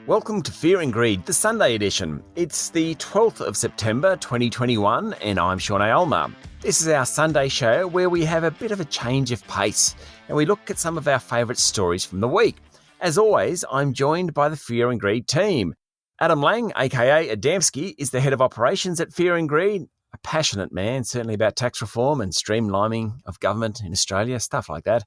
Welcome to Fear and Greed, the Sunday edition. It's the 12th of September 2021 and I'm Sean Aylmer. This is our Sunday show where we have a bit of a change of pace and we look at some of our favourite stories from the week. As always, I'm joined by the Fear and Greed team. Adam Lang, aka Adamski, is the head of operations at Fear and Greed, a passionate man, certainly about tax reform and streamlining of government in Australia, stuff like that.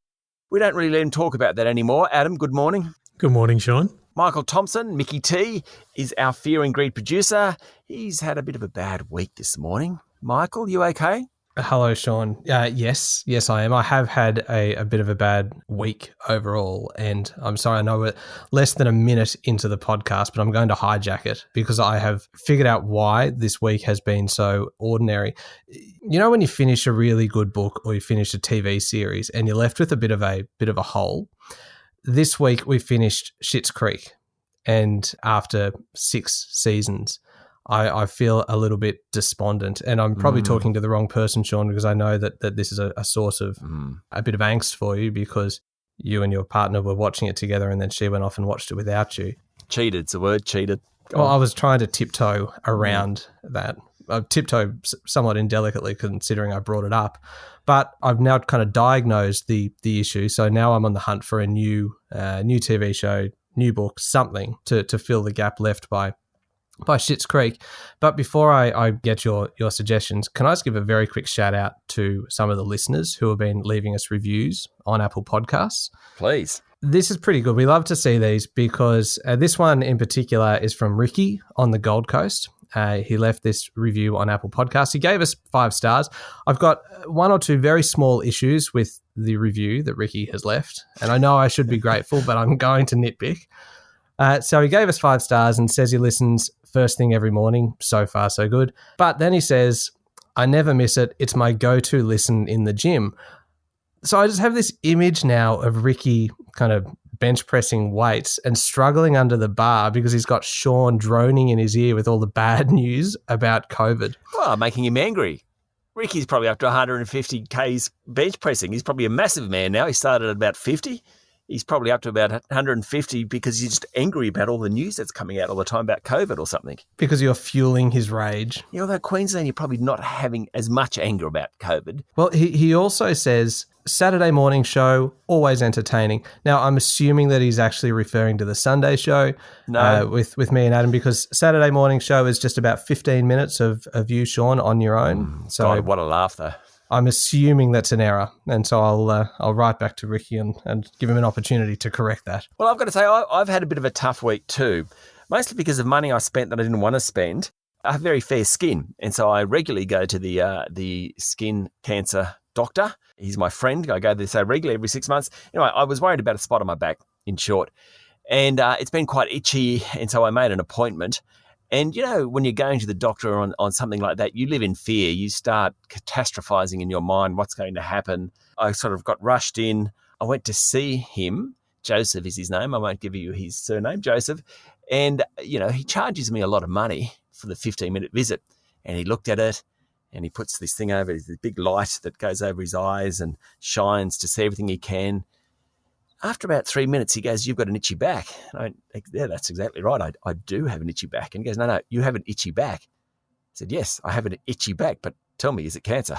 We don't really let him talk about that anymore. Adam, good morning. Good morning, Sean. Michael Thompson, Mickey T, is our Fear and Greed producer. He's had a bit of a bad week this morning. Michael, you okay? Hello, Sean. Yes, I am. I have had a bit of a bad week overall, and I'm sorry, I know we're less than a minute into the podcast, but I'm going to hijack it because I have figured out why this week has been so ordinary. You know when you finish a really good book or you finish a TV series and you're left with a bit of a hole? This week we finished Schitt's Creek, and after 6 seasons, I feel a little bit despondent. And I'm probably talking to the wrong person, Sean, because I know that this is a source of a bit of angst for you because you and your partner were watching it together and then she went off and watched it without you. Cheated, it's a word, cheated. Well, I was trying to tiptoe around that. I tiptoe somewhat indelicately considering I brought it up. But I've now kind of diagnosed the issue. So now I'm on the hunt for a new TV show, new book, something to fill the gap left by Schitt's Creek. But before I get your suggestions, can I just give a very quick shout out to some of the listeners who have been leaving us reviews on Apple Podcasts? Please. This is pretty good. We love to see these because this one in particular is from Ricky on the Gold Coast. He left this review on Apple Podcasts. He gave us 5 stars. I've got 1 or 2 very small issues with the review that Ricky has left, and I know I should be grateful, but I'm going to nitpick. So he gave us 5 stars and says he listens first thing every morning. So far, so good. But then he says, I never miss it. It's my go-to listen in the gym. So I just have this image now of Ricky kind of bench pressing weights and struggling under the bar because he's got Sean droning in his ear with all the bad news about COVID. Well, making him angry. Ricky's probably up to 150 Ks bench pressing. He's probably a massive man now. He started at about 50. He's probably up to about 150 because he's just angry about all the news that's coming out all the time about COVID or something. Because you're fueling his rage. Yeah, although Queensland, you're probably not having as much anger about COVID. Well, he also says, Saturday morning show, always entertaining. Now, I'm assuming that he's actually referring to the Sunday show with me and Adam because Saturday morning show is just about 15 minutes of you, Sean, on your own. So God, what a laugh, though. I'm assuming that's an error, and so I'll write back to Ricky and give him an opportunity to correct that. Well, I've got to say, I've had a bit of a tough week too, mostly because of money I spent that I didn't want to spend. I have very fair skin, and so I regularly go to the skin cancer doctor. He's my friend. I go there regularly every 6 months. Anyway, I was worried about a spot on my back, in short, and it's been quite itchy, and so I made an appointment. And, you know, when you're going to the doctor on something like that, you live in fear. You start catastrophizing in your mind what's going to happen. I sort of got rushed in. I went to see him. Joseph is his name. I won't give you his surname, Joseph. And, you know, he charges me a lot of money for the 15-minute visit. And he looked at it and he puts this thing over, this big light that goes over his eyes and shines to see everything he can. After about 3 minutes, he goes, you've got an itchy back. And I went, yeah, that's exactly right. I do have an itchy back. And he goes, no, you have an itchy back. I said, yes, I have an itchy back, but tell me, is it cancer?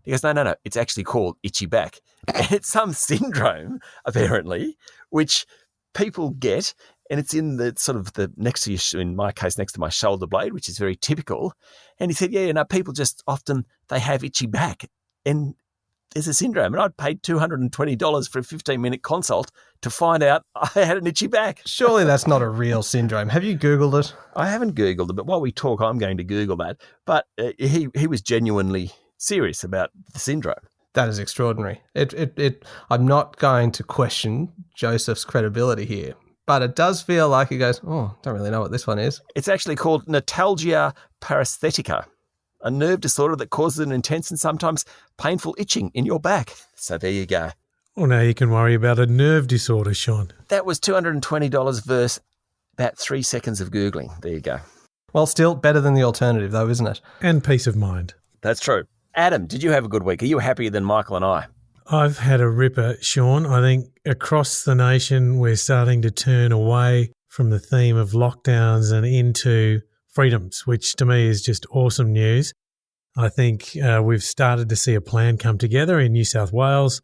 He goes, no, it's actually called itchy back. And it's some syndrome, apparently, which people get, and it's in the sort of the next to you, in my case, next to my shoulder blade, which is very typical. And he said, people just often, they have itchy back. And there's a syndrome, and I'd paid $220 for a 15-minute consult to find out I had an itchy back. Surely that's not a real syndrome. Have you Googled it? I haven't Googled it, but while we talk, I'm going to Google that. But he was genuinely serious about the syndrome. That is extraordinary. I'm not going to question Joseph's credibility here, but it does feel like he goes, don't really know what this one is. It's actually called notalgia paresthetica, a nerve disorder that causes an intense and sometimes painful itching in your back. So there you go. Well, now you can worry about a nerve disorder, Sean. That was $220 versus about 3 seconds of Googling. There you go. Well, still better than the alternative though, isn't it? And peace of mind. That's true. Adam, did you have a good week? Are you happier than Michael and I? I've had a ripper, Sean. I think across the nation we're starting to turn away from the theme of lockdowns and into freedoms, which to me is just awesome news. I think we've started to see a plan come together in New South Wales.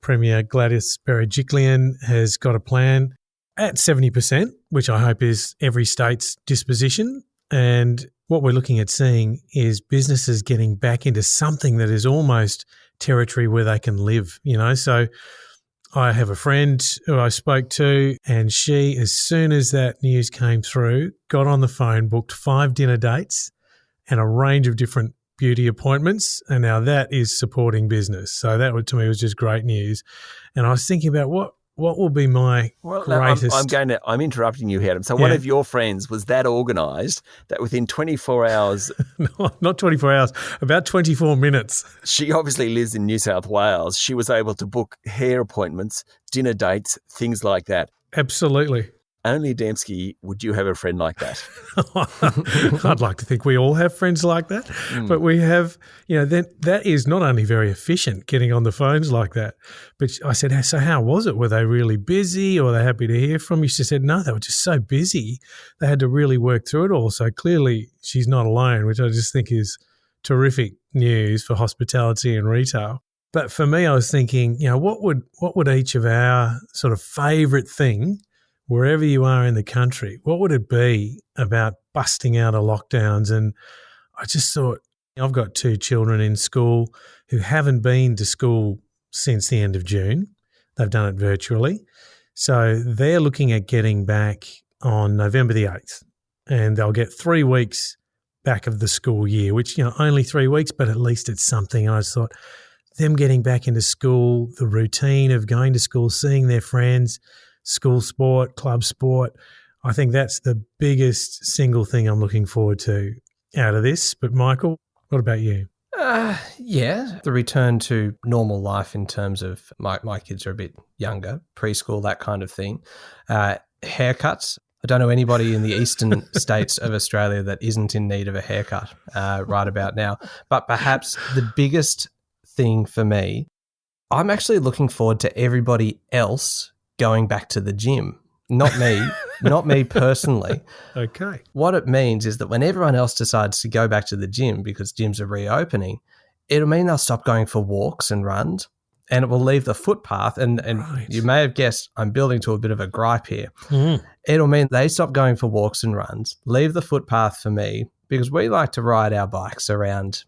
Premier Gladys Berejiklian has got a plan at 70%, which I hope is every state's disposition. And what we're looking at seeing is businesses getting back into something that is almost territory where they can live, So I have a friend who I spoke to, and she, as soon as that news came through, got on the phone, booked 5 dinner dates and a range of different beauty appointments, and now that is supporting business. So that, to me, was just great news. And I was thinking about what will be my greatest... I'm interrupting you, Adam. So one of your friends was that organised that within 24 hours... No, not 24 hours, about 24 minutes. She obviously lives in New South Wales. She was able to book hair appointments, dinner dates, things like that. Absolutely. Only Dembski, would you have a friend like that? I'd like to think we all have friends like that, but we have, that is not only very efficient getting on the phones like that, but I said, so how was it? Were they really busy or were they happy to hear from you? She said, no, they were just so busy. They had to really work through it all. So clearly she's not alone, which I just think is terrific news for hospitality and retail. But for me, I was thinking, what would each of our sort of favourite thing, wherever you are in the country, what would it be about busting out of lockdowns? And I just thought, I've got 2 children in school who haven't been to school since the end of June. They've done it virtually. So they're looking at getting back on November the 8th, and they'll get 3 weeks back of the school year, which, only 3 weeks, but at least it's something. And I just thought, them getting back into school, the routine of going to school, seeing their friends, school sport, club sport, I think that's the biggest single thing I'm looking forward to out of this. But Michael, what about you? The return to normal life in terms of my kids are a bit younger, preschool, that kind of thing. Haircuts. I don't know anybody in the eastern states of Australia that isn't in need of a haircut right about now. But perhaps the biggest thing for me, I'm actually looking forward to everybody else going back to the gym. Not me, not me personally. Okay. What it means is that when everyone else decides to go back to the gym because gyms are reopening, it'll mean they'll stop going for walks and runs, and it will leave the footpath. And Right. You may have guessed I'm building to a bit of a gripe here. It'll mean they stop going for walks and runs, leave the footpath for me, because we like to ride our bikes around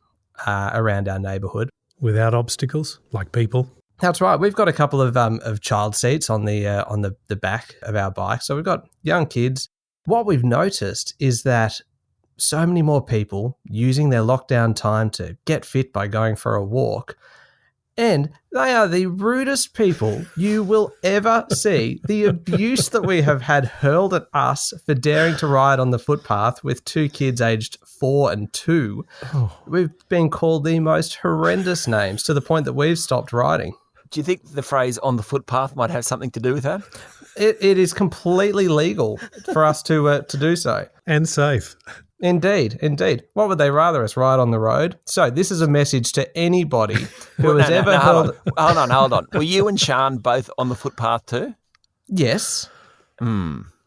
our neighbourhood. Without obstacles, like people. That's right. We've got a couple of child seats on the back of our bike. So we've got young kids. What we've noticed is that so many more people using their lockdown time to get fit by going for a walk. And they are the rudest people you will ever see. The abuse that we have had hurled at us for daring to ride on the footpath with 2 kids aged 4 and 2. We've been called the most horrendous names to the point that we've stopped riding. Do you think the phrase on the footpath might have something to do with that? It is completely legal for us to do so. And safe. Indeed. What would they rather us ride on the road? So this is a message to anybody who has ever held... Hold on. Were you and Sean both on the footpath too? Yes.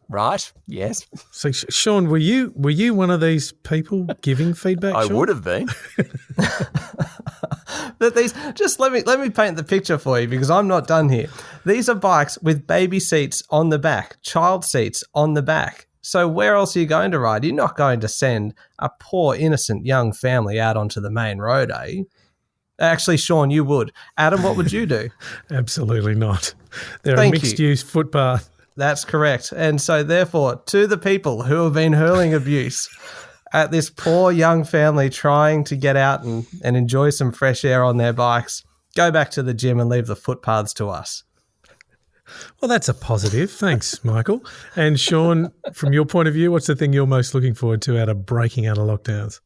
Right. Yes. So, Sean, were you one of these people giving feedback? I Sean? would have been. But these, just let me paint the picture for you, because I'm not done here. These are bikes with baby seats on the back, child seats on the back. So where else are you going to ride? You're not going to send a poor, innocent young family out onto the main road, are you? Actually, Sean, you would. Adam, what would you do? Absolutely not. They're Thank a mixed-use footpath. That's correct. And so therefore, to the people who have been hurling abuse at this poor young family trying to get out and enjoy some fresh air on their bikes, go back to the gym and leave the footpaths to us. Well, that's a positive. Thanks, Michael. And Sean, from your point of view, what's the thing you're most looking forward to out of breaking out of lockdowns?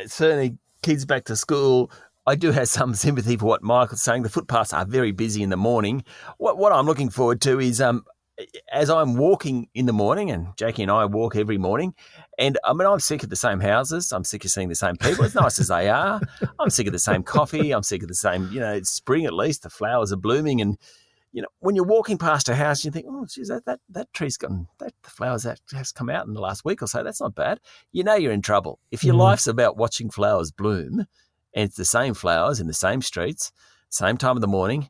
Certainly kids back to school. I do have some sympathy for what Michael's saying. The footpaths are very busy in the morning. What I'm looking forward to is as I'm walking in the morning, and Jackie and I walk every morning, and I'm sick of the same houses. I'm sick of seeing the same people, as nice as they are. I'm sick of the same coffee. I'm sick of the same, it's spring at least. The flowers are blooming, and when you're walking past a house, you think, oh, geez, that tree's gotten, the flowers that has come out in the last week or so, that's not bad. You know you're in trouble. If your life's about watching flowers bloom, and it's the same flowers in the same streets, same time of the morning,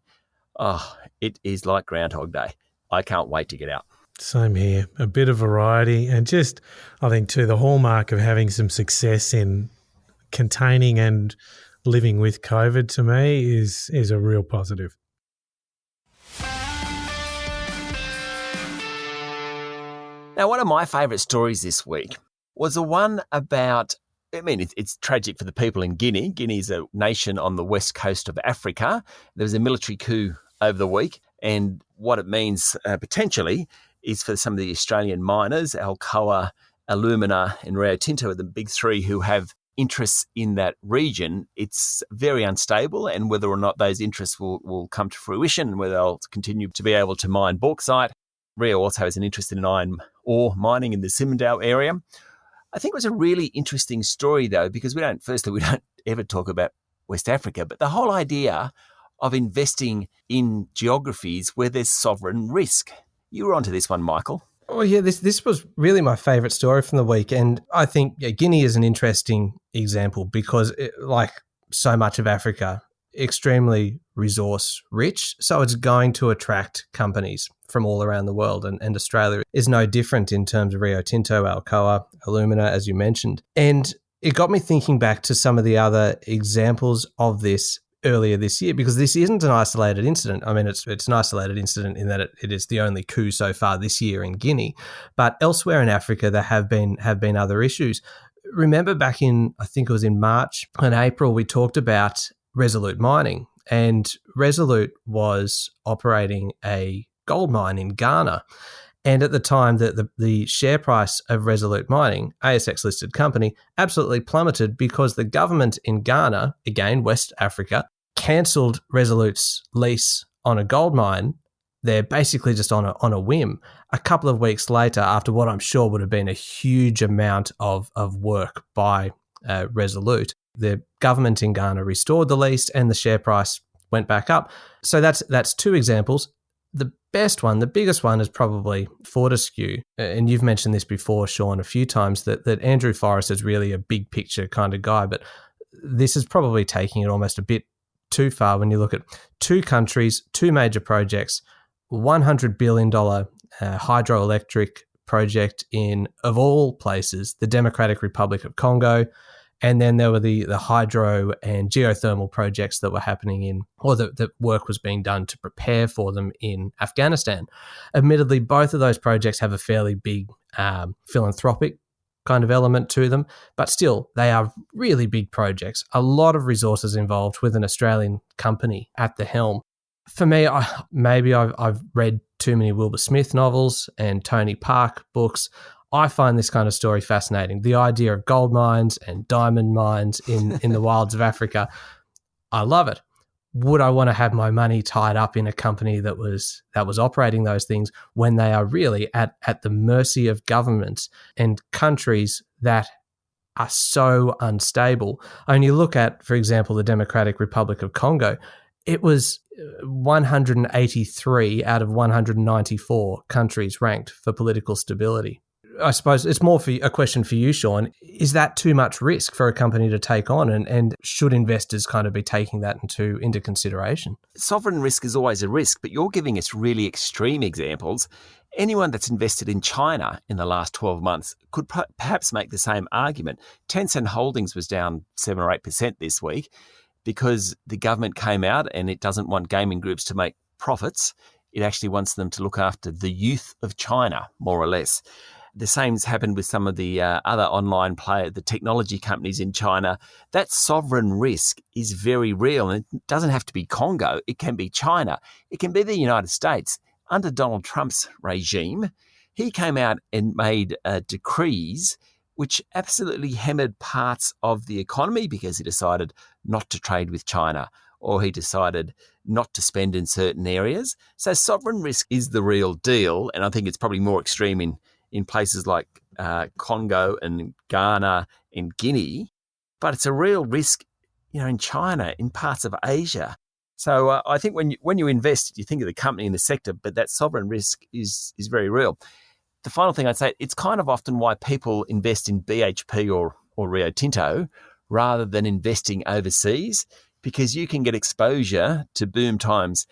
it is like Groundhog Day. I can't wait to get out. Same here. A bit of variety, and just, I think, too, the hallmark of having some success in containing and living with COVID, to me, is a real positive. Now, one of my favourite stories this week was the one about, it's tragic for the people in Guinea. Guinea is a nation on the west coast of Africa. There was a military coup over the week, and what it means potentially is for some of the Australian miners, Alcoa, Alumina and Rio Tinto are the big three who have interests in that region. It's very unstable, and whether or not those interests will come to fruition and whether they'll continue to be able to mine bauxite. Rio also has an interest in iron ore mining in the Simandou area. I think it was a really interesting story, though, because we don't ever talk about West Africa, but the whole idea of investing in geographies where there's sovereign risk. You were onto this one, Michael. Oh, yeah, this was really my favourite story from the week. And I think Guinea is an interesting example because, like so much of Africa, extremely resource rich. So it's going to attract companies from all around the world. And Australia is no different in terms of Rio Tinto, Alcoa, Alumina, as you mentioned. And it got me thinking back to some of the other examples of this earlier this year, because this isn't an isolated incident. I mean, it's an isolated incident in that it is the only coup so far this year in Guinea. But elsewhere in Africa, there have been other issues. Remember back in, I think it was in March and April, we talked about Resolute Mining, and Resolute was operating a gold mine in Ghana. And at the time, the share price of Resolute Mining, ASX-listed company, absolutely plummeted because the government in Ghana, again, West Africa, cancelled Resolute's lease on a gold mine. They're basically just on a whim. A couple of weeks later, after what I'm sure would have been a huge amount of work by Resolute, the government in Ghana restored the lease and the share price went back up. So that's two examples. The best one, the biggest one, is probably Fortescue. And you've mentioned this before, Sean, a few times, that Andrew Forrest is really a big picture kind of guy. But this is probably taking it almost a bit too far when you look at two countries, two major projects, $100 billion hydroelectric project in, of all places, the Democratic Republic of Congo. And then there were the hydro and geothermal projects that were happening in, or the work was being done to prepare for them in Afghanistan. Admittedly, both of those projects have a fairly big philanthropic kind of element to them, but still, they are really big projects. A lot of resources involved with an Australian company at the helm. For me, I've read too many Wilbur Smith novels and Tony Park books. I find this kind of story fascinating. The idea of gold mines and diamond mines in the wilds of Africa, I love it. Would I want to have my money tied up in a company that was operating those things when they are really at the mercy of governments and countries that are so unstable? And you look at, for example, the Democratic Republic of Congo, it was 183 out of 194 countries ranked for political stability. I suppose it's more for a question for you, Sean. Is that too much risk for a company to take on, and should investors kind of be taking that into consideration? Sovereign risk is always a risk, but you're giving us really extreme examples. Anyone that's invested in China in the last 12 months could perhaps make the same argument. Tencent Holdings was down 7 or 8% this week because the government came out and it doesn't want gaming groups to make profits. It actually wants them to look after the youth of China, more or less. The same's happened with some of the other online players, the technology companies in China. That sovereign risk is very real, and it doesn't have to be Congo. It can be China. It can be the United States. Under Donald Trump's regime, he came out and made decrees which absolutely hammered parts of the economy because he decided not to trade with China, or he decided not to spend in certain areas. So sovereign risk is the real deal, and I think it's probably more extreme in places like Congo and Ghana and Guinea, but it's a real risk, in China, in parts of Asia. So I think when you invest, you think of the company and the sector, but that sovereign risk is very real. The final thing I'd say, it's kind of often why people invest in BHP or Rio Tinto rather than investing overseas, because you can get exposure to boom times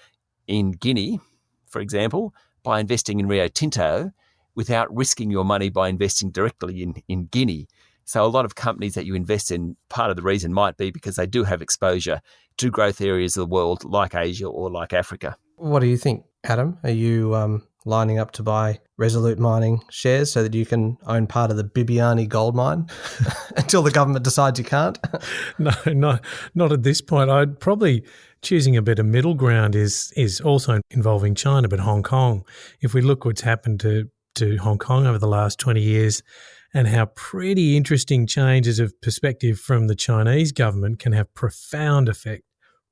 in Guinea, for example, by investing in Rio Tinto without risking your money by investing directly in Guinea. So a lot of companies that you invest in, part of the reason might be because they do have exposure to growth areas of the world like Asia or like Africa. What do you think, Adam? Are you lining up to buy Resolute Mining shares so that you can own part of the Bibiani gold mine until the government decides you can't? No, not at this point. I'd probably choosing a bit of middle ground is also involving China, but Hong Kong. If we look what's happened to Hong Kong over the last 20 years and how pretty interesting changes of perspective from the Chinese government can have profound effect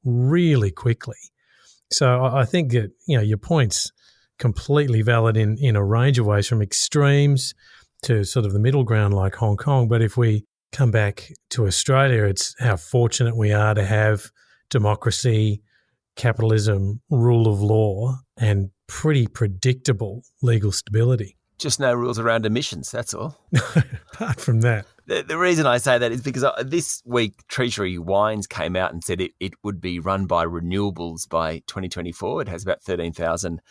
really quickly. So I think that, your point's completely valid in a range of ways, from extremes to sort of the middle ground like Hong Kong. But if we come back to Australia, it's how fortunate we are to have democracy, capitalism, rule of law, and pretty predictable legal stability. Just no rules around emissions, that's all. Apart from that. The reason I say that is because this week Treasury Wines came out and said it would be run by renewables by 2024. It has about 13,000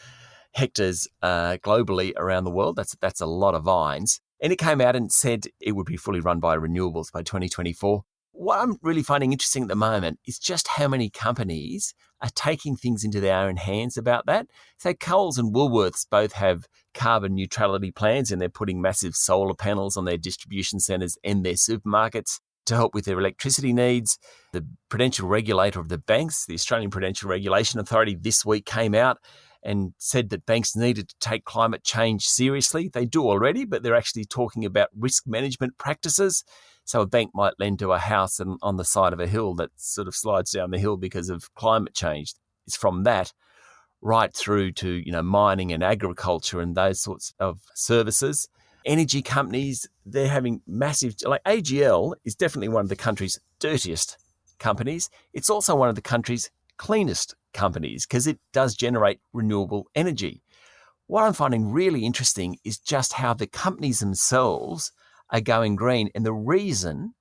hectares globally around the world. That's a lot of vines. And it came out and said it would be fully run by renewables by 2024. What I'm really finding interesting at the moment is just how many companies are taking things into their own hands about that. So Coles and Woolworths both have carbon neutrality plans, and they're putting massive solar panels on their distribution centres and their supermarkets to help with their electricity needs. The prudential regulator of the banks, the Australian Prudential Regulation Authority, this week came out and said that banks needed to take climate change seriously. They do already, but they're actually talking about risk management practices. So a bank might lend to a house on the side of a hill that sort of slides down the hill because of climate change. It's from that right through to, mining and agriculture and those sorts of services. Energy companies, they're having massive, like AGL is definitely one of the country's dirtiest companies. It's also one of the country's cleanest companies because it does generate renewable energy. What I'm finding really interesting is just how the companies themselves are going green. And the reason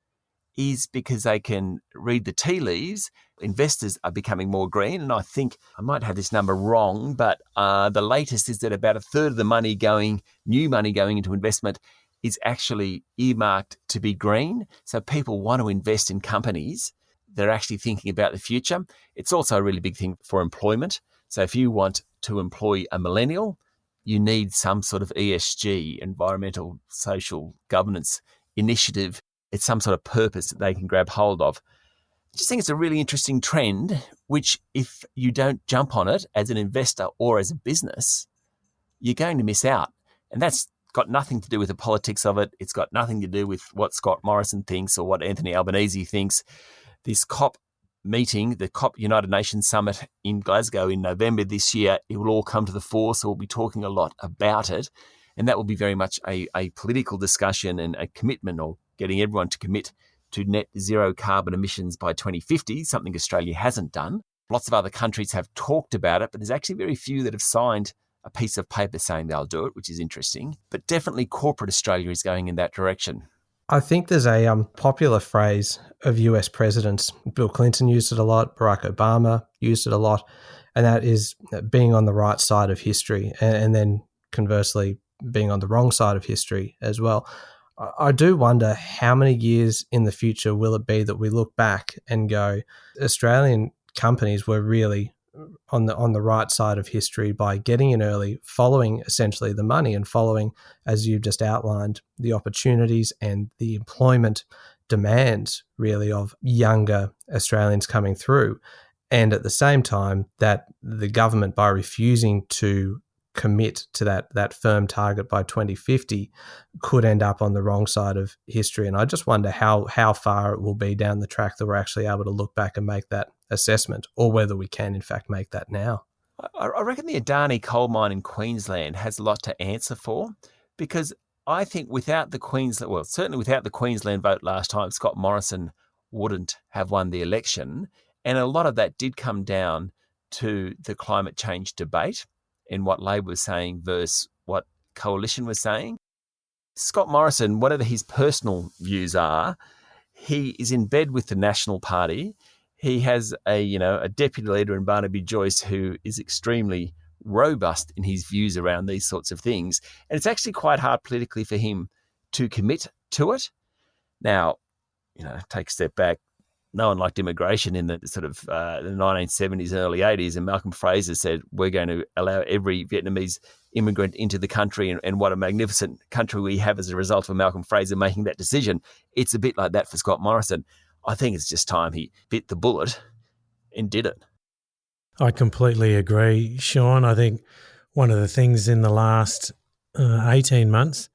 is because they can read the tea leaves. Investors are becoming more green. And I think I might have this number wrong, but the latest is that about a third of the new money going into investment is actually earmarked to be green. So people want to invest in companies. They're actually thinking about the future. It's also a really big thing for employment. So if you want to employ a millennial, you need some sort of ESG, environmental, social governance initiative. It's some sort of purpose that they can grab hold of. I just think it's a really interesting trend, which if you don't jump on it as an investor or as a business, you're going to miss out. And that's got nothing to do with the politics of it. It's got nothing to do with what Scott Morrison thinks or what Anthony Albanese thinks. This COP meeting, the COP United Nations Summit in Glasgow in November this year, it will all come to the fore. So we'll be talking a lot about it. And that will be very much a political discussion and a commitment, or getting everyone to commit to net zero carbon emissions by 2050, something Australia hasn't done. Lots of other countries have talked about it, but there's actually very few that have signed a piece of paper saying they'll do it, which is interesting. But definitely corporate Australia is going in that direction. I think there's a popular phrase of US presidents. Bill Clinton used it a lot. Barack Obama used it a lot. And that is being on the right side of history, and then conversely, being on the wrong side of history as well. I do wonder how many years in the future will it be that we look back and go, Australian companies were really on the right side of history by getting in early, following essentially the money and following, as you just outlined, the opportunities and the employment demands really of younger Australians coming through. And at the same time, that the government, by refusing to commit to that firm target by 2050, could end up on the wrong side of history. And I just wonder how far it will be down the track that we're actually able to look back and make that assessment, or whether we can in fact make that now. I reckon the Adani coal mine in Queensland has a lot to answer for, because I think without the Queensland vote last time, Scott Morrison wouldn't have won the election. And a lot of that did come down to the climate change debate and what Labor was saying versus what Coalition was saying. Scott Morrison, whatever his personal views are, he is in bed with the National Party. He has a deputy leader in Barnaby Joyce who is extremely robust in his views around these sorts of things. And it's actually quite hard politically for him to commit to it. Now, take a step back. No one liked immigration in the sort of the 1970s, early 80s, and Malcolm Fraser said, we're going to allow every Vietnamese immigrant into the country, and what a magnificent country we have as a result of Malcolm Fraser making that decision. It's a bit like that for Scott Morrison. I think it's just time he bit the bullet and did it. I completely agree, Sean. I think one of the things in the last 18 months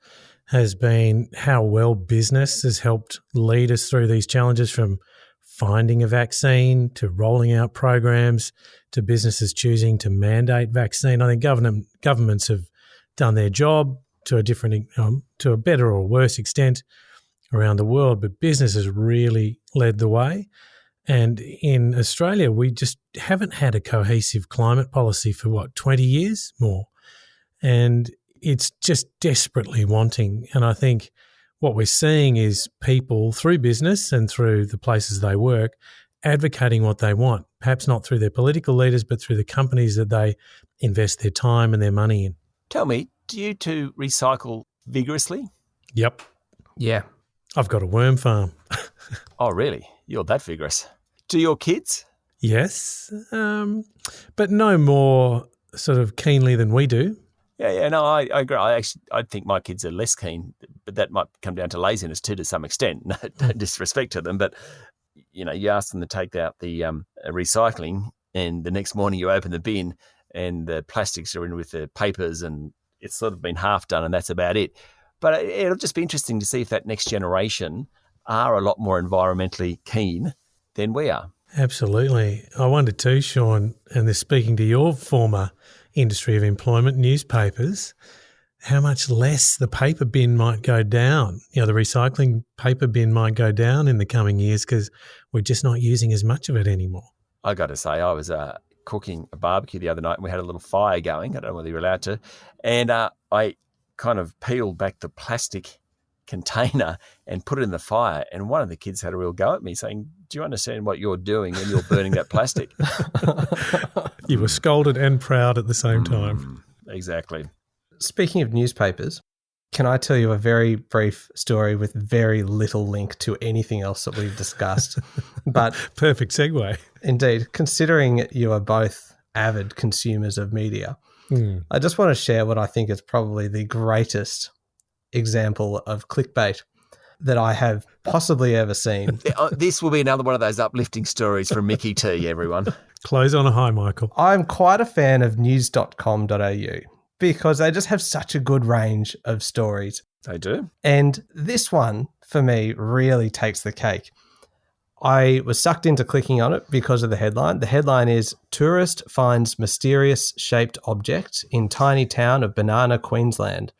has been how well business has helped lead us through these challenges, from finding a vaccine to rolling out programs to businesses choosing to mandate vaccine. I think governments have done their job to a better or worse extent around the world, but business has really led the way. And in Australia, we just haven't had a cohesive climate policy for 20 years more. And it's just desperately wanting. And I think what we're seeing is people through business and through the places they work advocating what they want, perhaps not through their political leaders, but through the companies that they invest their time and their money in. Tell me, do you two recycle vigorously? Yep. Yeah. I've got a worm farm. Oh, really? You're that vigorous. Do your kids? Yes, but no more sort of keenly than we do. Yeah, no, I agree. I think my kids are less keen, but that might come down to laziness too, to some extent. No disrespect to them, but you ask them to take out the recycling, and the next morning you open the bin, and the plastics are in with the papers, and it's sort of been half done, and that's about it. But it'll just be interesting to see if that next generation are a lot more environmentally keen than we are. Absolutely. I wonder too, Sean, and this speaking to your former industry of employment, newspapers, how much less the paper bin might go down. The recycling paper bin might go down in the coming years because we're just not using as much of it anymore. I got to say, I was cooking a barbecue the other night, and we had a little fire going. I don't know whether you're allowed to. And I kind of peeled back the plastic container and put it in the fire, and one of the kids had a real go at me saying, do you understand what you're doing when you're burning that plastic? You were scolded and proud at the same time. Exactly. Speaking of newspapers, can I tell you a very brief story with very little link to anything else that we've discussed? But perfect segue. Indeed, considering you are both avid consumers of media, I just want to share what I think is probably the greatest example of clickbait that I have possibly ever seen. This will be another one of those uplifting stories from Mickey T, everyone. Close on a high, Michael. I'm quite a fan of news.com.au because they just have such a good range of stories. They do. And this one, for me, really takes the cake. I was sucked into clicking on it because of the headline. The headline is, Tourist Finds Mysterious Shaped Object in Tiny Town of Banana, Queensland.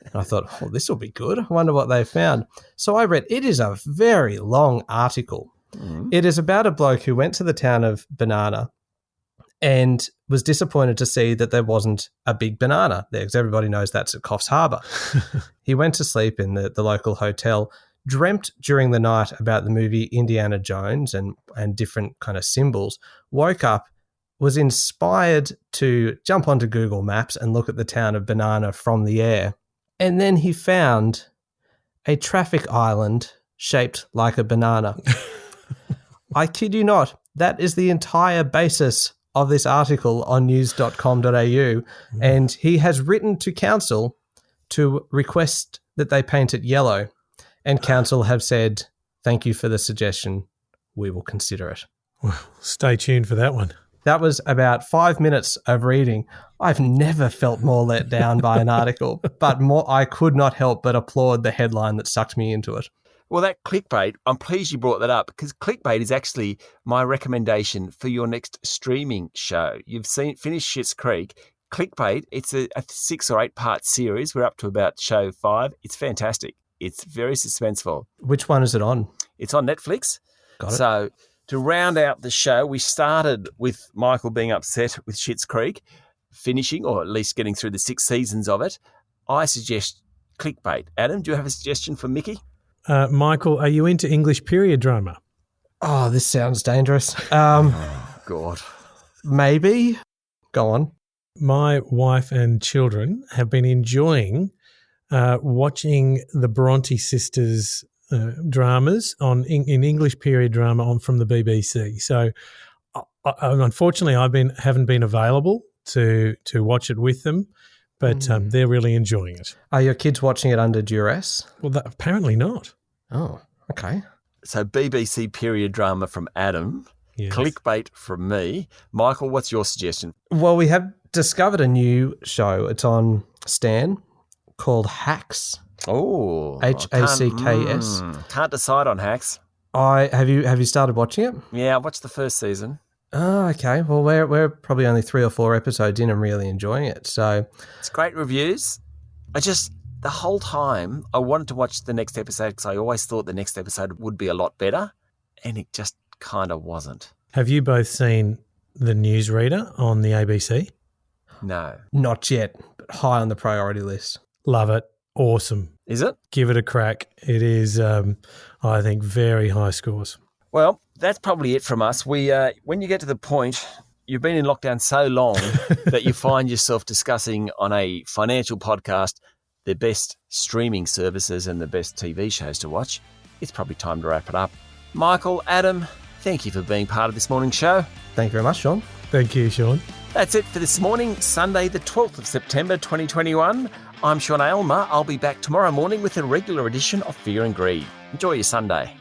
And I thought, this will be good. I wonder what they found. So I read, it is a very long article. It is about a bloke who went to the town of Banana and was disappointed to see that there wasn't a big banana there, because everybody knows that's at Coffs Harbour. He went to sleep in the local hotel, dreamt during the night about the movie Indiana Jones and different kind of symbols, woke up, was inspired to jump onto Google Maps and look at the town of Banana from the air. And then he found a traffic island shaped like a banana. I kid you not, that is the entire basis of this article on news.com.au. And he has written to council to request that they paint it yellow. And council have said, thank you for the suggestion. We will consider it. Well, stay tuned for that one. That was about 5 minutes of reading. I've never felt more let down by an article, but I could not help but applaud the headline that sucked me into it. Well, that clickbait, I'm pleased you brought that up, because clickbait is actually my recommendation for your next streaming show. You've finished Schitt's Creek. Clickbait, it's a 6 or 8 part series. We're up to about show 5. It's fantastic. It's very suspenseful. Which one is it on? It's on Netflix. Got it. So To round out the show, we started with Michael being upset with Schitt's Creek, finishing, or at least getting through the 6 seasons of it. I suggest clickbait. Adam, do you have a suggestion for Mickey? Michael, are you into English period drama? Oh, this sounds dangerous. God. Maybe. Go on. My wife and children have been enjoying watching the Bronte sisters dramas in English period drama from the BBC. So, unfortunately, haven't been available to watch it with them, but they're really enjoying it. Are your kids watching it under duress? Well, apparently not. Oh, okay. So BBC period drama from Adam, Yes. clickbait from me. Michael, what's your suggestion? Well, we have discovered a new show. It's on Stan called Hacks. Oh, Hacks. Can't decide on Hacks. Have you started watching it? Yeah, I watched the first season. Oh, okay. Well, we're probably only 3 or 4 episodes in and really enjoying it. So It's great reviews. The whole time, I wanted to watch the next episode because I always thought the next episode would be a lot better, and it just kind of wasn't. Have you both seen The Newsreader on the ABC? No. not yet, but high on the priority list. Love it. Awesome. Is it? Give it a crack. It is, I think, very high scores. Well, that's probably it from us. When you get to the point, you've been in lockdown so long that you find yourself discussing on a financial podcast the best streaming services and the best TV shows to watch. It's probably time to wrap it up. Michael, Adam, thank you for being part of this morning's show. Thank you very much, Sean. Thank you, Sean. That's it for this morning, Sunday the 12th of September 2021. I'm Sean Aylmer. I'll be back tomorrow morning with a regular edition of Fear and Greed. Enjoy your Sunday.